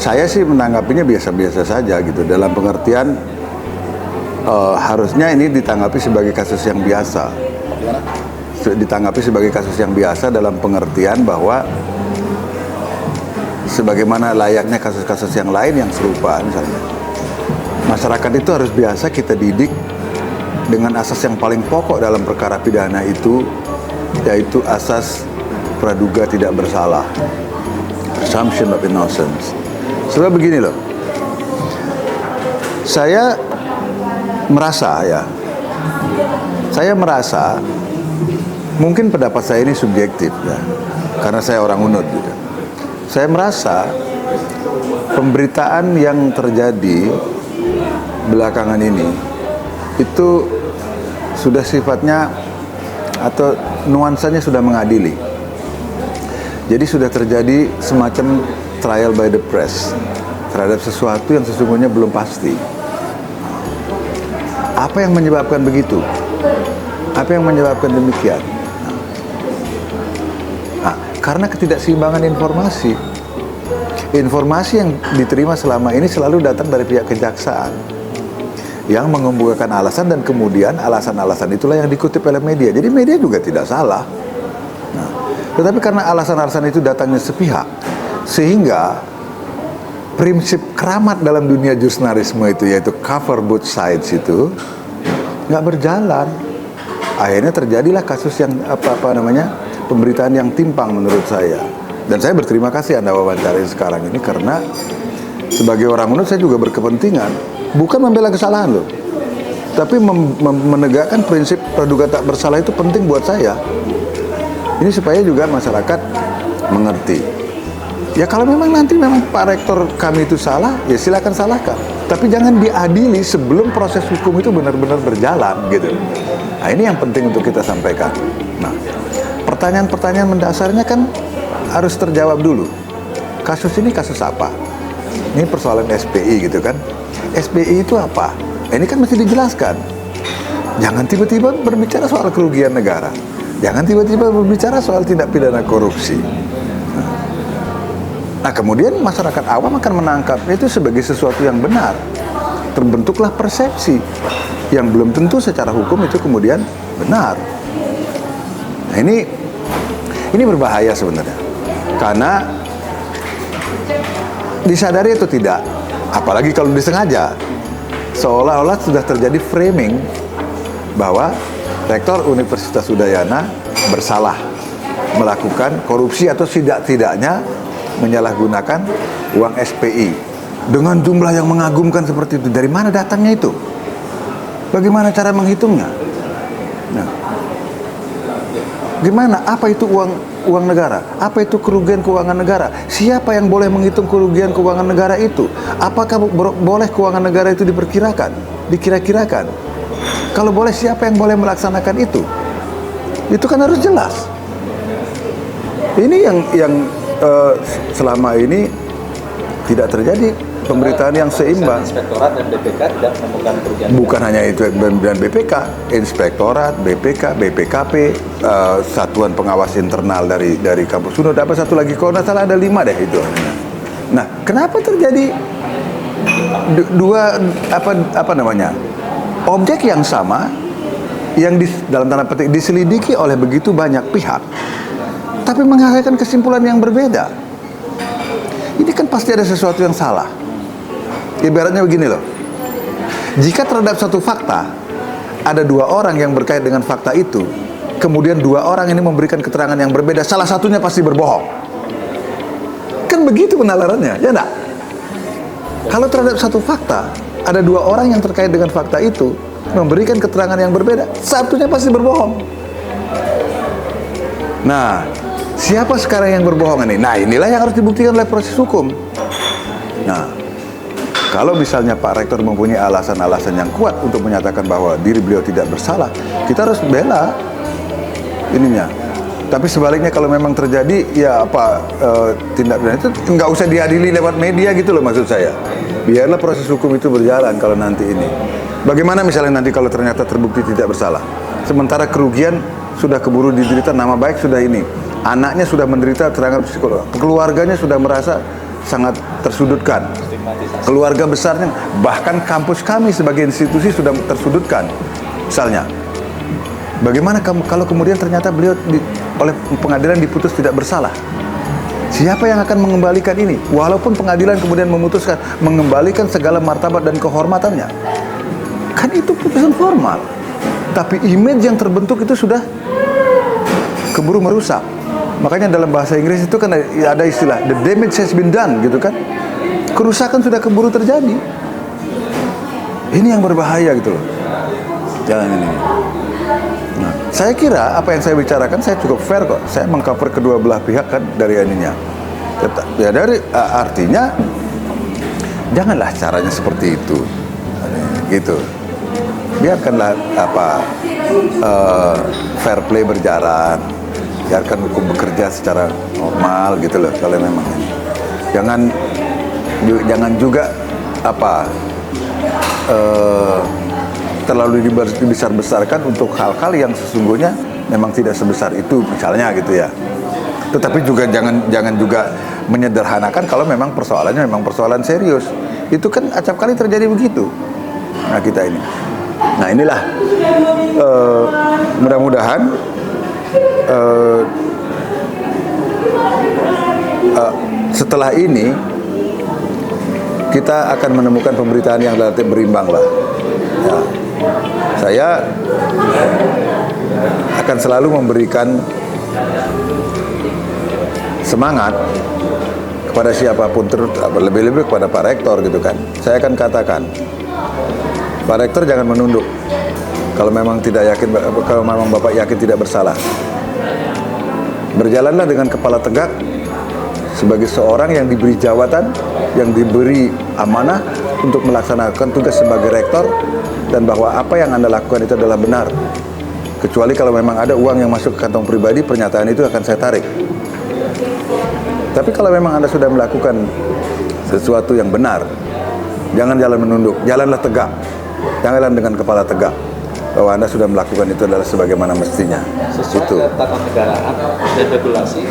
Saya sih menanggapinya biasa-biasa saja gitu, dalam pengertian harusnya ini ditanggapi sebagai kasus yang biasa. Ditanggapi sebagai kasus yang biasa dalam pengertian bahwa sebagaimana layaknya kasus-kasus yang lain yang serupa misalnya. Masyarakat itu harus biasa kita didik dengan asas yang paling pokok dalam perkara pidana itu, yaitu asas praduga tidak bersalah, presumption of innocence. Sebab begini loh, saya merasa mungkin pendapat saya ini subjektif ya, karena saya orang Unut gitu. Saya merasa pemberitaan yang terjadi belakangan ini itu sudah sifatnya atau nuansanya sudah mengadili. Jadi sudah terjadi semacam trial by the press terhadap sesuatu yang sesungguhnya belum pasti. Apa yang menyebabkan begitu? Apa yang menyebabkan demikian? Karena ketidakseimbangan informasi. Informasi yang diterima selama ini selalu datang dari pihak kejaksaan yang mengemukakan alasan, dan kemudian alasan-alasan itulah yang dikutip oleh media. Jadi media juga tidak salah. Tetapi karena alasan-alasan itu datangnya sepihak, sehingga prinsip keramat dalam dunia jurnalisme itu, yaitu cover both sides, itu nggak berjalan. Akhirnya terjadilah kasus yang pemberitaan yang timpang menurut saya. Dan saya berterima kasih Anda wawancarai sekarang ini, karena sebagai orang Unut saya juga berkepentingan bukan membela kesalahan loh, tapi menegakkan prinsip praduga tak bersalah itu penting buat saya. Ini supaya juga masyarakat mengerti. Ya kalau memang nanti Pak Rektor kami itu salah, ya silakan salahkan. Tapi jangan diadili sebelum proses hukum itu benar-benar berjalan gitu. Nah ini yang penting untuk kita sampaikan. Nah, pertanyaan-pertanyaan mendasarnya kan harus terjawab dulu. Kasus ini kasus apa? Ini persoalan SPI gitu kan. SPI itu apa? Ini kan mesti dijelaskan. Jangan tiba-tiba berbicara soal kerugian negara. Jangan tiba-tiba berbicara soal tindak pidana korupsi. Nah kemudian masyarakat awam akan menangkap itu sebagai sesuatu yang benar. Terbentuklah persepsi yang belum tentu secara hukum itu kemudian benar. Nah ini berbahaya sebenarnya, karena disadari atau tidak, apalagi kalau disengaja, seolah-olah sudah terjadi framing bahwa Rektor Universitas Udayana bersalah melakukan korupsi atau tidak-tidaknya menyalahgunakan uang SPI dengan jumlah yang mengagumkan seperti itu. Dari mana datangnya itu? Bagaimana cara menghitungnya? Nah, gimana? Apa itu uang negara? Apa itu kerugian keuangan negara? Siapa yang boleh menghitung kerugian keuangan negara itu? Apakah boleh keuangan negara itu diperkirakan? Dikira-kirakan? Kalau boleh, siapa yang boleh melaksanakan itu? Itu kan harus jelas. Ini yang selama ini tidak terjadi pemberitaan yang seimbang. Inspektorat dan BPK tidak menemukan kerugian. Bukan hanya itu dan BPK, Inspektorat, BPK, BPKP, Satuan Pengawas Internal dari kampus Unut, apa satu lagi, kalau nggak salah ada 5 deh itu. Nah, kenapa terjadi dua objek yang sama yang dalam tanda petik diselidiki oleh begitu banyak pihak, tapi menghasilkan kesimpulan yang berbeda? Ini kan pasti ada sesuatu yang salah. Ibaratnya begini loh, jika terhadap satu fakta ada 2 orang yang berkait dengan fakta itu, kemudian 2 orang ini memberikan keterangan yang berbeda, salah satunya pasti berbohong. Kan begitu penalarannya, ya enggak? Kalau terhadap satu fakta ada 2 orang yang terkait dengan fakta itu memberikan keterangan yang berbeda, satunya pasti berbohong. Nah, siapa sekarang yang berbohong ini? Nah, inilah yang harus dibuktikan oleh proses hukum. Nah, kalau misalnya Pak Rektor mempunyai alasan-alasan yang kuat untuk menyatakan bahwa diri beliau tidak bersalah, kita harus bela ininya. Tapi sebaliknya kalau memang terjadi, ya tindak pidana itu nggak usah diadili lewat media gitu loh, maksud saya. Biarlah proses hukum itu berjalan kalau nanti ini. Bagaimana misalnya nanti kalau ternyata terbukti tidak bersalah, sementara kerugian sudah keburu diderita, nama baik sudah ini, anaknya sudah menderita terangan psikolog, keluarganya sudah merasa sangat tersudutkan. Stigmatisasi. Keluarga besarnya, bahkan kampus kami sebagai institusi sudah tersudutkan. Misalnya, bagaimana kalau kemudian ternyata beliau oleh pengadilan diputus tidak bersalah? Siapa yang akan mengembalikan ini? Walaupun pengadilan kemudian memutuskan mengembalikan segala martabat dan kehormatannya, kan itu putusan formal. Tapi image yang terbentuk itu sudah keburu merusak. Makanya dalam bahasa Inggris itu kan ada istilah the damage has been done, gitu kan? Kerusakan sudah keburu terjadi. Ini yang berbahaya gitu loh. Jangan ini. Nah, saya kira apa yang saya bicarakan saya cukup fair kok. Saya mengcover kedua belah pihak kan dari ininya. Ya dari artinya janganlah caranya seperti itu. Gitu. Biarkanlah fair play berjalan. Biarkan hukum bekerja secara normal gitu loh kalau memang ini. Jangan juga terlalu dibesar-besarkan untuk hal-hal yang sesungguhnya memang tidak sebesar itu misalnya gitu ya. Tetapi juga jangan juga menyederhanakan kalau memang persoalannya memang persoalan serius. Itu kan acap kali terjadi begitu. Nah kita ini. Nah inilah mudah-mudahan setelah ini kita akan menemukan pemberitaan yang relatif berimbang lah. Ya. Saya akan selalu memberikan semangat kepada siapapun, lebih-lebih kepada Pak Rektor gitu kan. Saya akan katakan, Pak Rektor jangan menunduk. Kalau memang Bapak yakin tidak bersalah, berjalanlah dengan kepala tegak sebagai seorang yang diberi jawatan, yang diberi amanah untuk melaksanakan tugas sebagai rektor, dan bahwa apa yang Anda lakukan itu adalah benar. Kecuali kalau memang ada uang yang masuk ke kantong pribadi, pernyataan itu akan saya tarik. Tapi kalau memang Anda sudah melakukan sesuatu yang benar, jangan jalan menunduk, jalanlah tegak, janganlah dengan kepala tegak, bahwa Anda sudah melakukan itu adalah sebagaimana mestinya. Sesuai Itu. tata negaraan dan regulasi,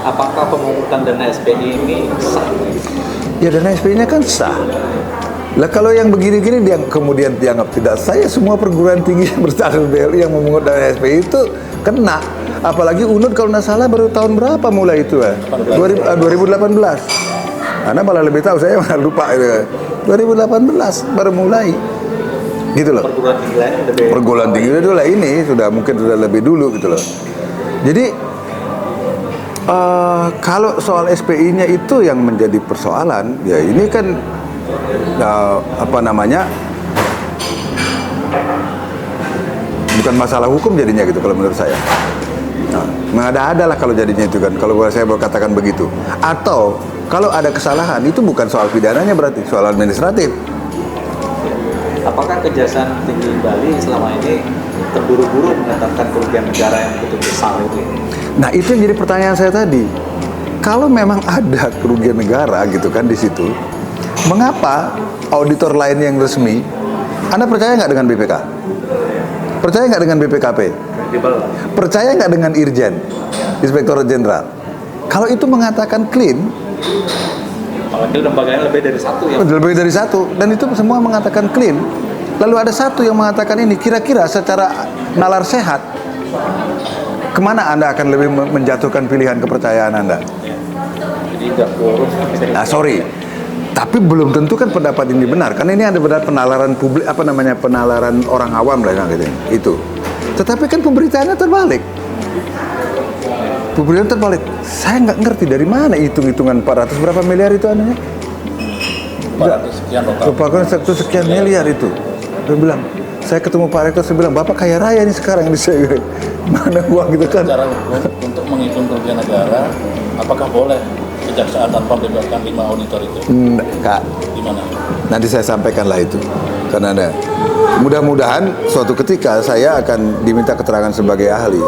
apakah pemungutan dana SPI ini sah? Ya dana SPI-nya kan sah. Lah kalau yang begini-gini dia kemudian dianggap tidak sah, ya semua perguruan tinggi yang berstatus BLI yang memungut dana SPI itu kena. Apalagi UNUD kalau nggak salah baru tahun berapa mulai itu ya? 2018. Anda malah lebih tahu, saya malah lupa. 2018 baru mulai. Gitu loh. Perguruan tinggi itu lah ini mungkin sudah lebih dulu gitu loh. Jadi kalau soal SPI-nya itu yang menjadi persoalan, ya ini kan bukan masalah hukum jadinya gitu kalau menurut saya. Nah, mengada-ada lah kalau jadinya itu kan, kalau saya mau katakan begitu. Atau kalau ada kesalahan itu bukan soal pidananya, berarti soal administratif. Apakah Kejaksaan Tinggi Bali selama ini terburu-buru menetapkan kerugian negara yang begitu besar itu? Nah itu yang jadi pertanyaan saya tadi. Kalau memang ada kerugian negara gitu kan di situ, mengapa auditor lain yang resmi? Anda percaya nggak dengan BPK? Percaya nggak dengan BPKP? Percaya nggak dengan Irjen, Inspektorat Jenderal? Kalau itu mengatakan clean, apalagi lembaganya lebih dari satu ya. Lebih dari satu, dan itu semua mengatakan clean. Lalu ada satu yang mengatakan ini, kira-kira secara nalar sehat, kemana Anda akan lebih menjatuhkan pilihan kepercayaan Anda? Jadi nggak boros. Sorry, tapi belum tentu kan pendapat ini benar, karena ini ada penalaran publik, penalaran orang awam lah gitu. Itu. Tetapi kan pemberitaannya terbalik. Pemberitaan terbalik. Saya nggak ngerti dari mana hitung-hitungan 400 berapa miliar itu anunya? 400 sekian Lupakan sekian miliar itu. Dia bilang, saya ketemu Pak Rektor, saya bilang, Bapak kaya raya nih sekarang ini saya. Mana uang gitu kan? Secara hukum untuk menghitung kerugian negara, apakah boleh kejaksaan tanpa melibatkan 5 auditor itu? Kak, Gimana? nanti saya sampaikanlah itu. Karena ada. Mudah-mudahan suatu ketika saya akan diminta keterangan sebagai ahli.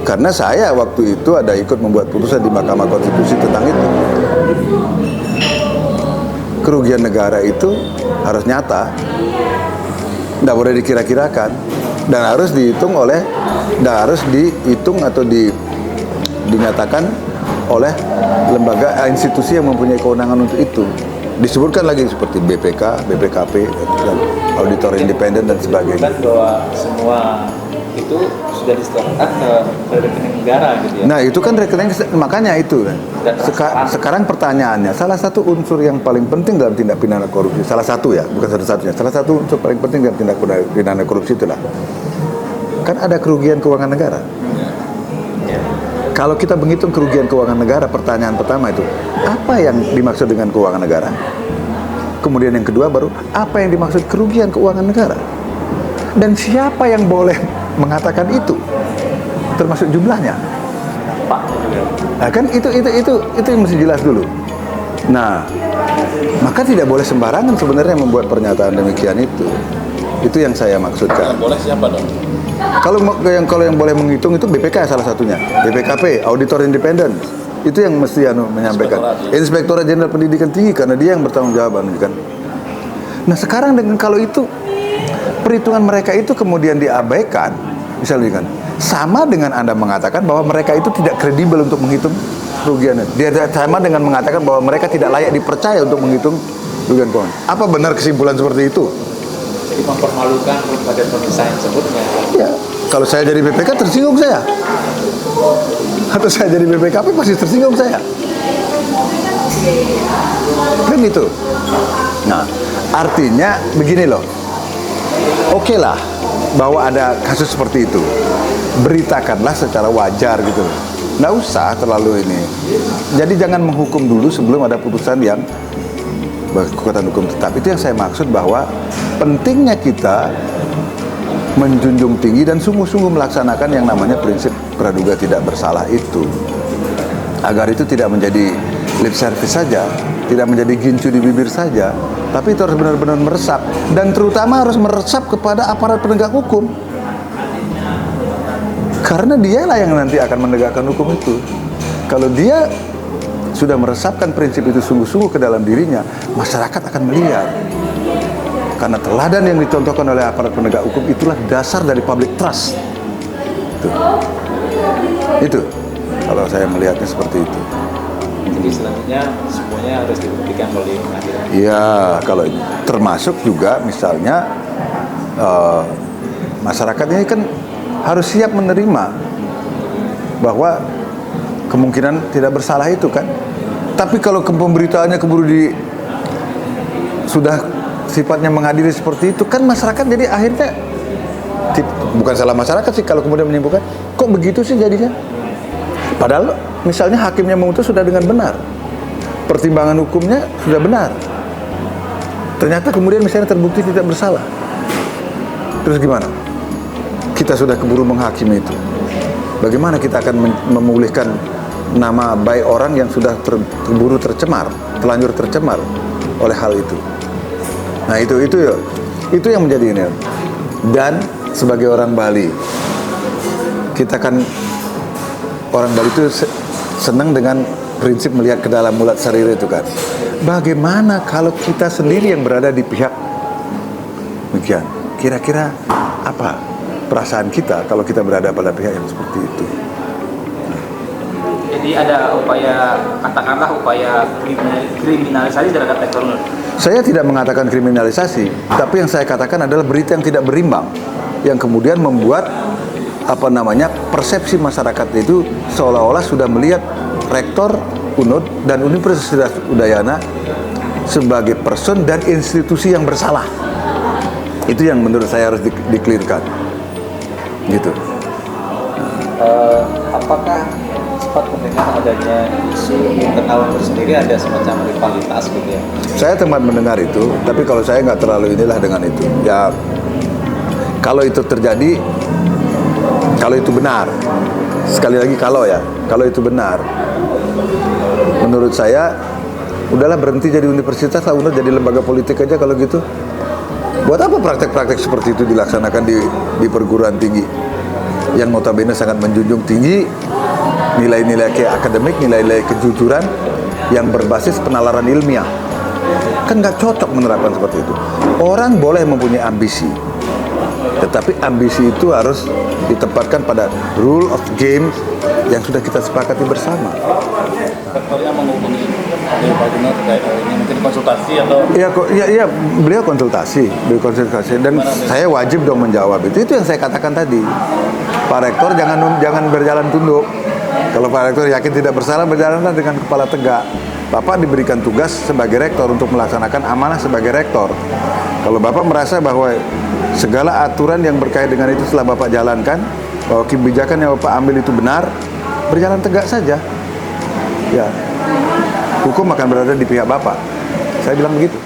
Karena saya waktu itu ada ikut membuat putusan di Mahkamah Konstitusi tentang itu. Kerugian negara itu harus nyata, tidak boleh dikira-kirakan, dan harus dihitung atau dinyatakan oleh lembaga institusi yang mempunyai kewenangan untuk itu. Disebutkan lagi seperti BPK, BPKP, dan auditor independen dan sebagainya. Kan bahwa semua itu sudah disetorkan ke rekening negara gitu ya. Nah itu kan rekening, makanya itu kan. Dan transparan. Sekarang pertanyaannya, salah satu unsur yang paling penting dalam tindak pidana korupsi, salah satu ya, bukan satu-satunya, salah satu unsur paling penting dalam tindak pidana korupsi itulah, kan ada kerugian keuangan negara. Ya. Kalau kita menghitung kerugian keuangan negara, pertanyaan pertama itu, apa yang dimaksud dengan keuangan negara? Kemudian yang kedua baru, apa yang dimaksud kerugian keuangan negara? Dan siapa yang boleh mengatakan itu? Termasuk jumlahnya. Pak juga. Nah kan itu yang mesti jelas dulu. Nah, maka tidak boleh sembarangan sebenarnya membuat pernyataan demikian itu. Itu yang saya maksudkan. Yang boleh siapa dong? Kalau yang boleh menghitung itu BPK salah satunya, BPKP, auditor independen, itu yang mesti menyampaikan. Inspektorat Jenderal Pendidikan Tinggi karena dia yang bertanggung jawab kan. Nah sekarang dengan kalau itu perhitungan mereka itu kemudian diabaikan, misalnya kan, sama dengan Anda mengatakan bahwa mereka itu tidak kredibel untuk menghitung kerugiannya. Dia sama dengan mengatakan bahwa mereka tidak layak dipercaya untuk menghitung kerugian keuangan. Apa benar kesimpulan seperti itu? Jadi mempermalukan badan pemeriksa yang sebutnya. Ya, kalau saya jadi BPK tersinggung saya. Atau saya jadi BPKP pasti tersinggung saya. Kan itu. Nah, artinya begini loh. Oke lah bahwa ada kasus seperti itu. Beritakanlah secara wajar gitu loh. Nggak usah terlalu ini. Jadi jangan menghukum dulu sebelum ada putusan yang berkekuatan hukum tetap. Itu yang saya maksud bahwa pentingnya kita menjunjung tinggi dan sungguh-sungguh melaksanakan yang namanya prinsip praduga tidak bersalah itu, agar itu tidak menjadi lip service saja, tidak menjadi gincu di bibir saja, tapi itu harus benar-benar meresap, dan terutama harus meresap kepada aparat penegak hukum, karena dialah yang nanti akan menegakkan hukum itu. Kalau dia sudah meresapkan prinsip itu sungguh-sungguh ke dalam dirinya, masyarakat akan melihat. Karena teladan yang dicontohkan oleh aparat penegak hukum itulah dasar dari public trust. Itu. Kalau saya melihatnya seperti itu. Jadi selanjutnya semuanya harus dibuktikan melalui pengadilan. Iya, kalau termasuk juga misalnya masyarakat ini kan harus siap menerima bahwa kemungkinan tidak bersalah itu kan. Tapi kalau pemberitaannya keburu sudah sifatnya mengadili seperti itu kan, masyarakat jadi akhirnya bukan salah masyarakat sih kalau kemudian menyimpulkan kok begitu sih jadinya. Padahal misalnya hakimnya memutus sudah dengan benar, pertimbangan hukumnya sudah benar, ternyata kemudian misalnya terbukti tidak bersalah. Terus gimana? Kita sudah keburu menghakimi itu. Bagaimana kita akan memulihkan nama baik orang yang sudah terburu tercemar, terlanjur tercemar oleh hal itu? Nah itu yang menjadi ini. Dan sebagai orang Bali, kita kan orang Bali itu senang dengan prinsip melihat ke dalam mulat sarira itu kan. Bagaimana kalau kita sendiri yang berada di pihak demikian? Kira-kira apa perasaan kita kalau kita berada pada pihak yang seperti itu? Jadi ada upaya, katakanlah upaya kriminalisasi terhadap sektor nur. Saya tidak mengatakan kriminalisasi, tapi yang saya katakan adalah berita yang tidak berimbang, yang kemudian membuat persepsi masyarakat itu seolah-olah sudah melihat rektor UNUD dan Universitas Udayana sebagai person dan institusi yang bersalah. Itu yang menurut saya harus di-clearkan. Gitu. Apakah sempat mendengar adanya isu internal sendiri ada semacam rivalitas gitu ya? Saya tempat mendengar itu, tapi kalau saya nggak terlalu inilah dengan itu. Ya, kalau itu terjadi, kalau itu benar, sekali lagi kalau itu benar, menurut saya, udahlah berhenti jadi universitas lah, udah jadi lembaga politik aja kalau gitu. Buat apa praktek-praktek seperti itu dilaksanakan di perguruan tinggi yang notabene sangat menjunjung tinggi nilai-nilai akademik, nilai-nilai kejujuran yang berbasis penalaran ilmiah. Kan nggak cocok menerapkan seperti itu. Orang boleh mempunyai ambisi, Tetapi ambisi itu harus ditempatkan pada rule of game yang sudah kita sepakati bersama. Rektornya menghubungi Pak Gubernur terkait hal ini, mungkin konsultasi atau Iya, beliau konsultasi dan saya wajib dong menjawab itu. Itu yang saya katakan tadi. Pak Rektor jangan berjalan tunduk. Kalau Pak Rektor yakin tidak bersalah, berjalanlah dengan kepala tegak. Bapak diberikan tugas sebagai rektor untuk melaksanakan amanah sebagai rektor. Kalau Bapak merasa bahwa segala aturan yang berkait dengan itu setelah Bapak jalankan, bahwa kebijakan yang Bapak ambil itu benar, berjalan tegak saja. Ya, hukum akan berada di pihak Bapak. Saya bilang begitu.